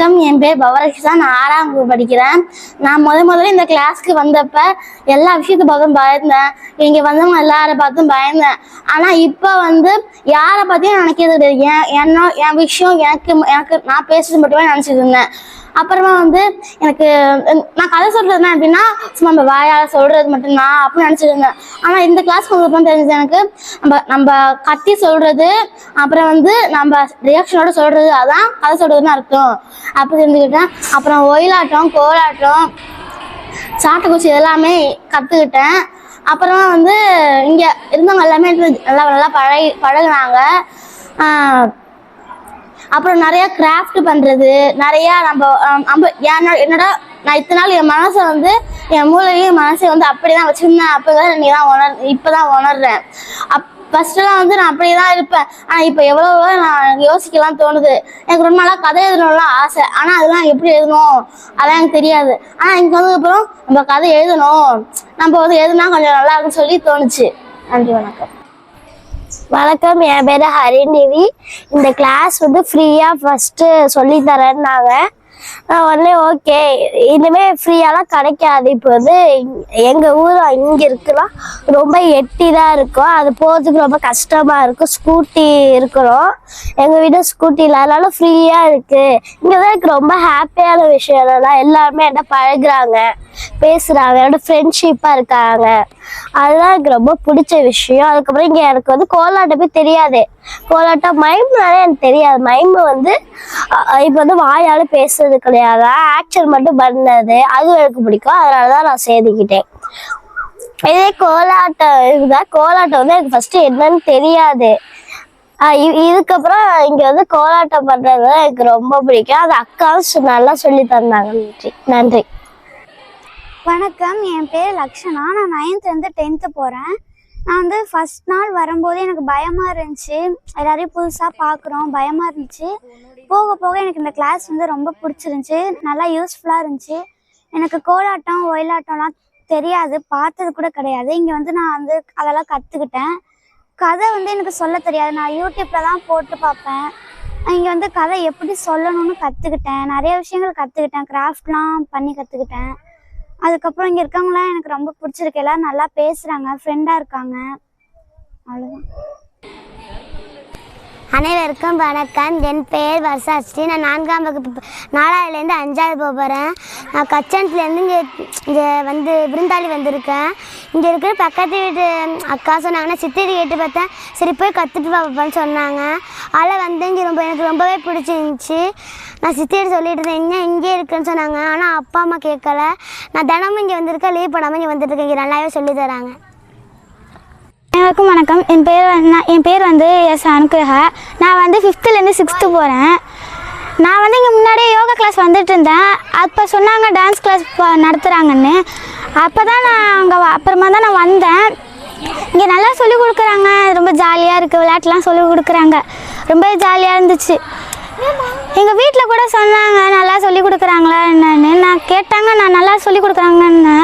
வணக்கம், என் பேர் பவரக்ஷா. நான் 6ஆம் வகுப்பு படிக்கிறேன். நான் முதல்ல இந்த கிளாஸ்க்கு வந்தப்ப எல்லா விஷயத்தை பார்த்தும் பயந்தேன். இங்கே வந்தவங்க எல்லாரை பார்த்தும் பயந்தேன். ஆனால் இப்போ யாரை பற்றியும் நினைக்கிறது கிடையாது. என் விஷயம் எனக்கு நான் பேசுறது மட்டுமே நினச்சிட்டு இருந்தேன். அப்புறமா எனக்கு நான் கதை சொல்றதுனா எப்படின்னா சும்மா நம்ம வாயால் சொல்றது மட்டும்தான் அப்படின்னு நினச்சிட்டு இருந்தேன். ஆனால் இந்த கிளாஸ் அப்புறம் தெரிஞ்சது எனக்கு நம்ம கத்தி சொல்றது அப்புறம் நம்ம ரியாக்ஷனோட சொல்றது அதான் கதை சொல்றதுன்னு அர்த்தம் அப்படி தெரிஞ்சுக்கிட்டேன். அப்புறம் ஒயிலாட்டம், கோலாட்டம், சாட்டைக்குச்சி எல்லாமே கற்றுக்கிட்டேன். அப்புறமா இங்கே இருந்தவங்க எல்லாமே நல்லா பழகுனாங்க. அப்புறம் நிறைய கிராஃப்ட் பண்றது, நிறைய என்னோட நான் இத்தனை நாள் என் மனசை என் மூளையும் என் மனசை அப்படிதான் வச்சிருந்தேன். அப்பதான் இப்பதான் உணர்றேன். ஃபர்ஸ்ட்லாம் நான் அப்படியேதான் இருப்பேன். ஆனா இப்ப எவ்வளவு நான் யோசிக்கலாம் தோணுது. எனக்கு ரொம்ப நாளா கதை எழுதணும்லாம் ஆசை. ஆனா அதெல்லாம் எப்படி எழுதணும் அதான் எனக்கு தெரியாது. ஆனா இங்க அப்புறம் நம்ம கதை எழுதணும், நம்ம எழுதுனா கொஞ்சம் நல்லா இருக்குன்னு சொல்லி தோணுச்சு. நன்றி, வணக்கம். வணக்கம், என் பேர் ஹரிநிதி. இந்த கிளாஸ் ஃப்ரீயா ஃபர்ஸ்ட் சொல்லி தரேன்னாங்க. நான் ஓகே, இனிமேல் ஃப்ரீயாலாம் கிடைக்காது. இப்போ எங்கள் ஊர் இங்கே இருக்கலாம் ரொம்ப எட்டி தான் இருக்கும். அது போகிறதுக்கு ரொம்ப கஷ்டமாக இருக்கும். ஸ்கூட்டி இருக்கணும், எங்கள் வீடு ஸ்கூட்டி இல்லை, அதனால ஃப்ரீயாக இருக்குது. இங்கே தான் எனக்கு ரொம்ப ஹாப்பியான விஷயம் என்னன்னா எல்லாருமே என்ன பழகுறாங்க, பேசுகிறாங்க, என்னோட ஃப்ரெண்ட்ஷிப்பாக இருக்காங்க. அதுதான் எனக்கு ரொம்ப பிடிச்ச விஷயம். அதுக்கப்புறம் இங்கே எனக்கு கோலாட்டமே தெரியாது. கோலாட்டம் மைம்னாலே எனக்கு தெரியாது. மைம் இப்போ வாயால் பேசுறது கிடையாது, ஆக்ஷன் மட்டும் பண்ணது, அது எனக்கு பிடிக்கும். அதனால தான் நான் சேர்த்துக்கிட்டேன். இதே கோலாட்டம் இதுதான். கோலாட்டம் எனக்கு ஃபர்ஸ்ட் என்னன்னு தெரியாது. இதுக்கப்புறம் இங்க கோலாட்டம் பண்றது எனக்கு ரொம்ப பிடிக்கும். அது அக்காவும் நல்லா சொல்லி தந்தாங்க. நன்றி. வணக்கம், என் பேர் லக்ஷனா. நான் 9th 10th போகிறேன். நான் ஃபர்ஸ்ட் நாள் வரும்போது எனக்கு பயமாக இருந்துச்சு. எல்லாரையும் புதுசாக பார்க்குறோம், பயமாக இருந்துச்சு. போக போக எனக்கு இந்த கிளாஸ் ரொம்ப பிடிச்சிருந்துச்சி, நல்லா யூஸ்ஃபுல்லாக இருந்துச்சு. எனக்கு கோலாட்டம், ஒயிலாட்டம்லாம் தெரியாது, பார்த்தது கூட கிடையாது. இங்கே நான் அதெல்லாம் கற்றுக்கிட்டேன். கதை எனக்கு சொல்ல தெரியாது, நான் யூடியூப்பில் தான் போட்டு பார்ப்பேன். இங்கே கதை எப்படி சொல்லணும்னு கற்றுக்கிட்டேன். நிறைய விஷயங்கள் கற்றுக்கிட்டேன், கிராஃப்ட்லாம் பண்ணி கற்றுக்கிட்டேன். அதுக்கப்புறம் இங்கே இருக்கவங்களாம் எனக்கு ரொம்ப பிடிச்சிருக்கு. எல்லாரும் நல்லா பேசுகிறாங்க, ஃப்ரெண்டாக இருக்காங்க. அவ்வளோதான். அனைவருக்கும் வணக்கம், என் பெயர் வர்ஷாஸ்ரீ. நான் 4ஆம் வகுப்பு 4ஆவதுலேருந்து 5ஆவது போக போகிறேன். நான் கச்சன்ஸ்லேருந்து இங்கே விருந்தாளி வந்திருக்கேன். இங்கே இருக்கிற பக்கத்து வீட்டு அக்கா சொன்னாங்கன்னா சித்திரி கேட்டு பார்த்தேன், சரி போய் கற்றுட்டு பார்ப்பேன்னு சொன்னாங்க. அதில் இங்கே எனக்கு ரொம்பவே பிடிச்சிருந்துச்சி. நான் சித்திரி சொல்லிட்டு இருந்தேன், இங்கே இருக்குன்னு சொன்னாங்க. ஆனால் அப்பா அம்மா கேட்கல. நான் தினமும் இங்கே வந்திருக்கேன், லீவ் போடாமல் இங்கே வந்துட்டுருக்கேன். இங்கே நல்லாவே சொல்லி தராங்க. அனைவருக்கும் வணக்கம், என் பேர் எஸ் அனுகிரகா. நான் 5th 6th போகிறேன். நான் இங்கே முன்னாடியே யோகா கிளாஸ் வந்துட்டு இருந்தேன். அப்போ சொன்னாங்க டான்ஸ் கிளாஸ் நடத்துகிறாங்கன்னு. அப்போ தான் நான் அப்புறமா தான் நான் வந்தேன். இங்கே நல்லா சொல்லிக் கொடுக்குறாங்க, ரொம்ப ஜாலியாக இருக்குது. விளையாட்டுலாம் சொல்லிக் கொடுக்குறாங்க, ரொம்ப ஜாலியாக இருந்துச்சு. எங்கள் வீட்டில் கூட சொன்னாங்க நல்லா சொல்லிக் கொடுக்குறாங்களா என்னன்னு. நான் கேட்டாங்க, நான் நல்லா சொல்லிக் கொடுக்குறாங்கன்னு.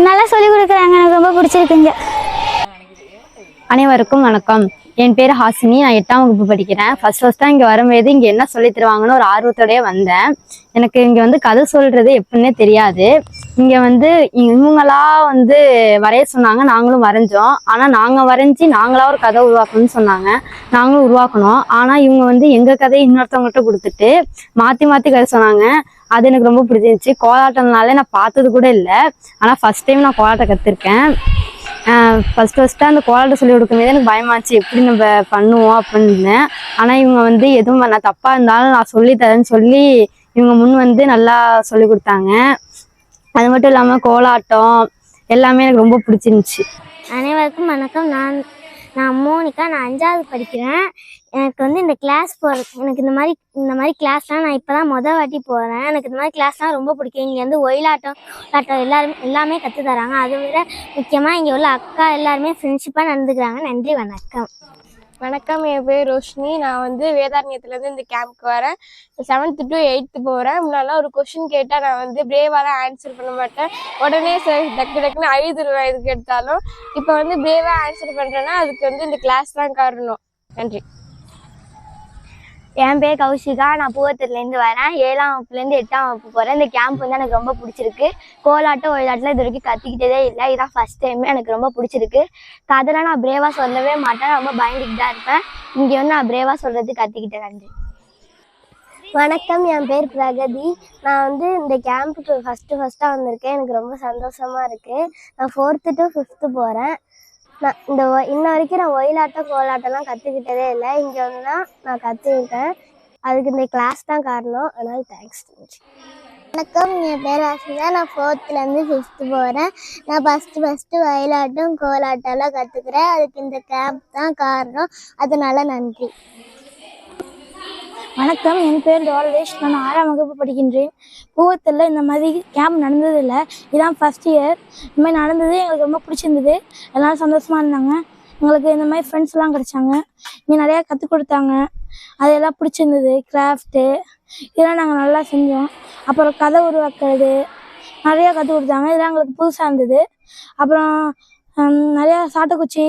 நல்லா சொல்லிக் கொடுக்குறாங்க, எனக்கு ரொம்ப பிடிச்சிருக்குங்க. அனைவருக்கும் வணக்கம், என் பேர் ஹாசினி. நான் 8ஆம் வகுப்பு படிக்கிறேன். ஃபர்ஸ்ட்டாக இங்கே வரும்போது இங்கே என்ன சொல்லி தருவாங்கன்னு ஒரு ஆர்வத்தோடய வந்தேன். எனக்கு இங்கே கதை சொல்கிறது எப்படின்னே தெரியாது. இங்கே இவங்களா வரைய சொன்னாங்க, நாங்களும் வரைஞ்சோம். ஆனால் நாங்கள் வரைஞ்சி நாங்களாக ஒரு கதை உருவாக்கணும்னு சொன்னாங்க, நாங்களும் உருவாக்கணும். ஆனால் இவங்க எங்கள் கதையை இன்னொருத்தவங்கள்ட்ட கொடுத்துட்டு மாற்றி மாற்றி கதை சொன்னாங்க. அது எனக்கு ரொம்ப பிடிச்சிருந்துச்சி. கோலாட்டம்னாலே நான் பார்த்தது கூட இல்லை, ஆனால் ஃபர்ஸ்ட் டைம் நான் கோலாட்டம் கற்றுருக்கேன். ஃபஸ்ட்டாக அந்த கோலாட்டம் சொல்லி கொடுக்கும்போது எனக்கு பயமாச்சு, எப்படி நம்ம பண்ணுவோம் அப்படின்னு இருந்தேன். ஆனால் இவங்க எதுவும் நான் தப்பாக இருந்தாலும் நான் சொல்லித்தரேன்னு சொல்லி இவங்க முன் நல்லா சொல்லி கொடுத்தாங்க. அது மட்டும் இல்லாமல் கோலாட்டம் எல்லாமே எனக்கு ரொம்ப பிடிச்சிருந்துச்சி. அனைவருக்கும் வணக்கம், நான் மோனிகா. நான் 5ஆவது படிக்கிறேன். எனக்கு இந்த கிளாஸ் போகிறது, எனக்கு இந்த மாதிரி கிளாஸ்லாம் நான் இப்போ தான் மொதல் வாட்டி போகிறேன். எனக்கு இந்த மாதிரி கிளாஸ்லாம் ரொம்ப பிடிக்கும். இங்கே ஒயிலாட்டம் எல்லாமே கற்று தராங்க. அதை விட முக்கியமாக இங்கே உள்ள அக்கா எல்லாருமே ஃப்ரெண்ட்ஷிப்பாக நடந்துக்கிறாங்க. நன்றி, வணக்கம். வணக்கம், என் பேர் ரோஷினி. நான் வேதாரண்யத்துலேருந்து இந்த கேம்ப்க்கு வரேன். 7th to 8th போகிறேன். முன்னாடிலாம் ஒரு கொஷின் கேட்டால் நான் பிரேவாலாம் ஆன்சர் பண்ண மாட்டேன், உடனே டக்கு டக்குன்னு அழுதுருவேன் எதுக்கு எடுத்தாலும். இப்போ பிரேவாக ஆன்சர் பண்ணுறேன்னா அதுக்கு இந்த கிளாஸ் தான் காரணம். நன்றி. என் பேர் கௌஷிகா. நான் பூவத்தூர்லேருந்து வரேன். 7ஆம் வகுப்புலேருந்து 8ஆம் வகுப்பு போகிறேன். இந்த கேம்ப் வந்து எனக்கு ரொம்ப பிடிச்சிருக்கு. கோலாட்டம் ஒயிலாட்டம் இது வரைக்கும் கற்றுக்கிட்டதே இல்லை. இதான் ஃபஸ்ட் டைம். எனக்கு ரொம்ப பிடிச்சிருக்கு. கதைலாம் நான் பிரேவாக சொல்லவே மாட்டேன். ரொம்ப பயந்துட்டு தான் இருப்பேன். இங்கே வந்து நான் பிரேவாக சொல்கிறது கற்றுக்கிட்டேன். நன்றி. வணக்கம், என் பேர் பிரகதி. நான் வந்து இந்த கேம்புக்கு ஃபஸ்ட்டாக வந்திருக்கேன். எனக்கு ரொம்ப சந்தோஷமாக இருக்குது. நான் 4th to 5th போகிறேன். நான் இன்ன வரைக்கும் நான் ஒயிலாட்டம் கோலாட்டம்லாம் கற்றுக்கிட்டதே இல்லை. இங்கே வந்து தான் நான் கற்றுக்கிட்டேன். அதுக்கு இந்த கிளாஸ் தான் காரணம். அதனால் தேங்க்ஸ். வணக்கம், என் பேர் ஆசிதா. நான் 4thலேருந்து 5th போகிறேன். நான் ஃபஸ்ட்டு ஒயிலாட்டம் கோலாட்டம்லாம் கற்றுக்குறேன். அதுக்கு இந்த கேம்ப் தான் காரணம். அதனால நன்றி. வணக்கம், என் பேர் டால்வேஷ். நான் 6ஆம் வகுப்பு படிக்கின்றேன். பூவத்தில் இந்த மாதிரி கேம்ப் நடந்ததில்லை. இதான் ஃபஸ்ட் இயர். இந்த மாதிரி நடந்தது எங்களுக்கு ரொம்ப பிடிச்சிருந்தது. எல்லோரும் சந்தோஷமாக இருந்தாங்க. எங்களுக்கு இந்த மாதிரி ஃப்ரெண்ட்ஸ்லாம் கிடச்சாங்க. இங்கே நிறையா கற்றுக் கொடுத்தாங்க. அதெல்லாம் பிடிச்சிருந்தது. கிராஃப்ட்டு இதெல்லாம் நாங்கள் நல்லா செஞ்சோம். அப்புறம் கதை உருவாக்குறது நிறையா கற்றுக் கொடுத்தாங்க. இதெல்லாம் எங்களுக்கு புதுசாக இருந்தது. அப்புறம் நிறையா சாட்டுக்குச்சி,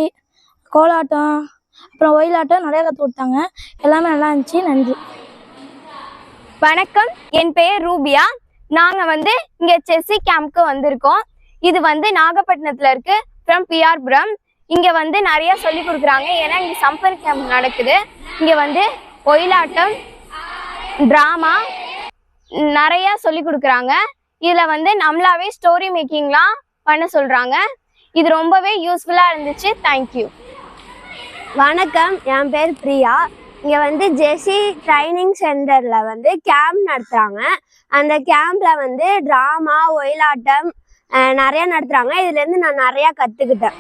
கோலாட்டம், அப்புறம் ஒயிலாட்டம் நிறையா கற்றுக் கொடுத்தாங்க. எல்லாமே நல்லா இருந்துச்சு. நன்றி. வணக்கம், என் பெயர் ரூபியா. நாங்கள் வந்து இங்கே செஸ்ஸி கேம்ப்க்கு வந்திருக்கோம். இது வந்து நாகப்பட்டினத்தில் இருக்கு, ஃப்ரம் பிஆர்புரம். இங்கே வந்து நிறையா சொல்லி கொடுக்குறாங்க. ஏன்னா இங்கே சம்மர் கேம்ப் நடக்குது. இங்கே வந்து ஒயிலாட்டம், ட்ராமா நிறையா சொல்லி கொடுக்குறாங்க. இதில் வந்து நம்மளாவே ஸ்டோரி மேக்கிங்லாம் பண்ண சொல்கிறாங்க. இது ரொம்பவே யூஸ்ஃபுல்லாக இருந்துச்சு. தேங்க்யூ. வணக்கம், என் பேர் பிரியா. இங்கே வந்து ஜெசி ட்ரைனிங் சென்டரில் வந்து கேம்ப் நடத்துகிறாங்க. அந்த கேம்பில் வந்து ட்ராமா, ஒயிலாட்டம் நிறையா நடத்துகிறாங்க. இதுலேருந்து நான் நிறையா கற்றுக்கிட்டேன்.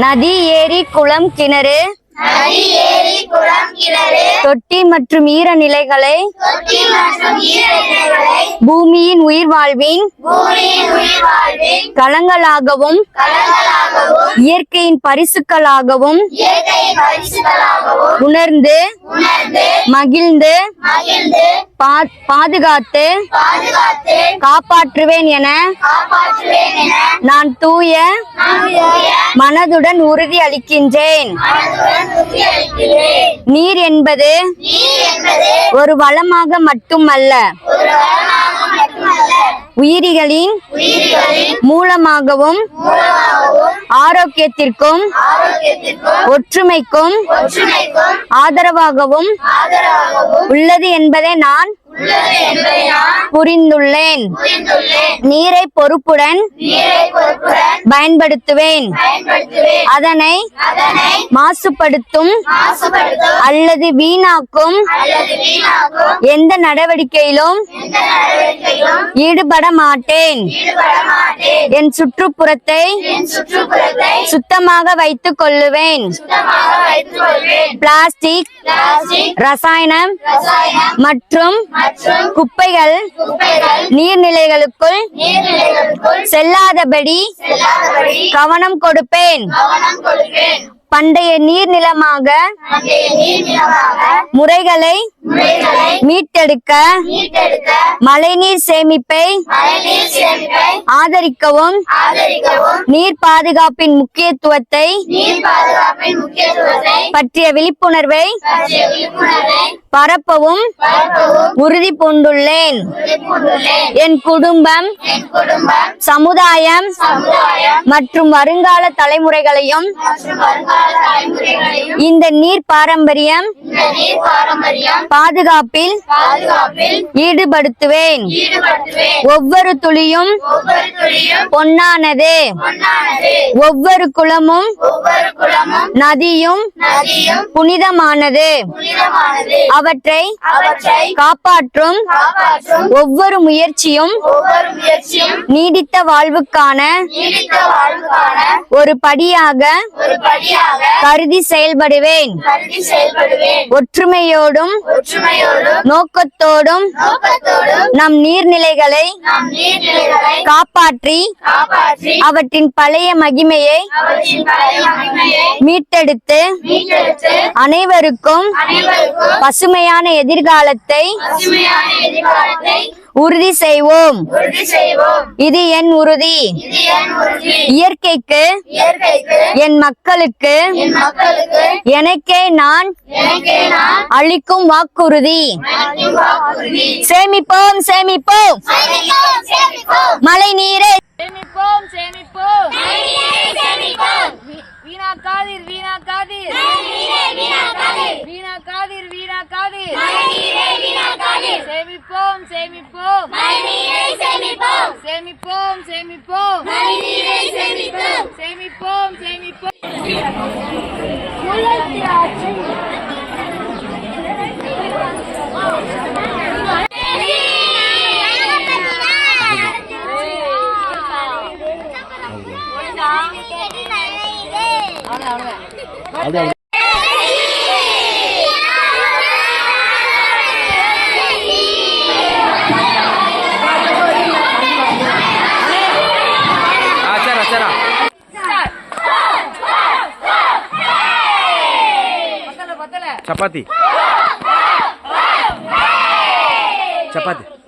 நதி, ஏரி, குளம், கிணறு, தொட்டி மற்றும் ஈரநிலைகளை பூமியின் உயிர் வாழ்வின் களங்களாகவும் இயற்கையின் பரிசுகளாகவும் உணர்ந்து மகிழ்ந்து பாதுகாத்து காப்பாற்றுவேன் என நான் தூய மனதுடன் உறுதி அளிக்கின்றேன். நீர் என்பது ஒரு வளமாக மட்டுமல்ல, உயிரிகளின் மூலமாகவும் ஆரோக்கியத்திற்கும் ஒற்றுமைக்கும் ஆதரவாகவும் உள்ளது என்பதை நான் புரிந்துள்ளேன். நீரை பொறுப்புடன் பயன்படுத்துவேன். அதனை மாசுபடுத்தும் அல்லது வீணாக்கும் எந்த நடவடிக்கையிலும் ஈடுபட மாட்டேன். என் சுற்றுப்புறத்தை சுத்தமாக வைத்துக் கொள்ளுவேன். பிளாஸ்டிக், ரசாயனம் மற்றும் குப்பைகள் நீர்நிலைகளுக்குள் செல்லாதபடி கவனம் கொடுப்பேன். பண்டைய நீர்நிலமாக முறைகளை மீட்டெடுக்க மழைநீர் சேமிப்பை ஆதரிக்கவும் நீர் பாதுகாப்பின் முக்கியத்துவத்தை பற்றிய விழிப்புணர்வை பரப்பவும் உறுதி பூண்டுள்ளேன். என் குடும்பம், சமுதாயம் மற்றும் வருங்கால தலைமுறைகளையும் இந்த நீர் பாரம்பரியம் பாதுகாப்பில் ஈடுபடுத்துவேன். ஒவ்வொரு துளியும் பொன்னானது. ஒவ்வொரு குளமும் நதியும் புனிதமானது. அவற்றை காப்பாற்றும் ஒவ்வொரு முயற்சியும் நீடித்த வாழ்வுக்கான ஒரு படியாக கருதி செயல்படுவேன். ஒற்றுமையோடும் நோக்கத்தோடும் நம் நீர்நிலைகளை காப்பாற்றி அவற்றின் பழைய மகிமையை மீட்டெடுத்து அனைவருக்கும் பசுமையான எதிர்காலத்தை உறுதி செய்வோம். இது என் உறுதி. இயற்கைக்கு என் மக்களுக்கு எனக்கே நான் அளிக்கும் வாக்குறுதி. சேமிப்போம் சேமிப்போம் மழை நீரை சேமிப்போம் சேமிப்போம் வீணாக்காதீர் வீணாக்காதீர் வீணாக்காதீர் வீணாக்காதீர் சேமிப்போம் சேமிப்போம் சேமிப்போம் சேமிப்போம் சேமிப்போம் சேமிப்போம் చపాతి చపాతి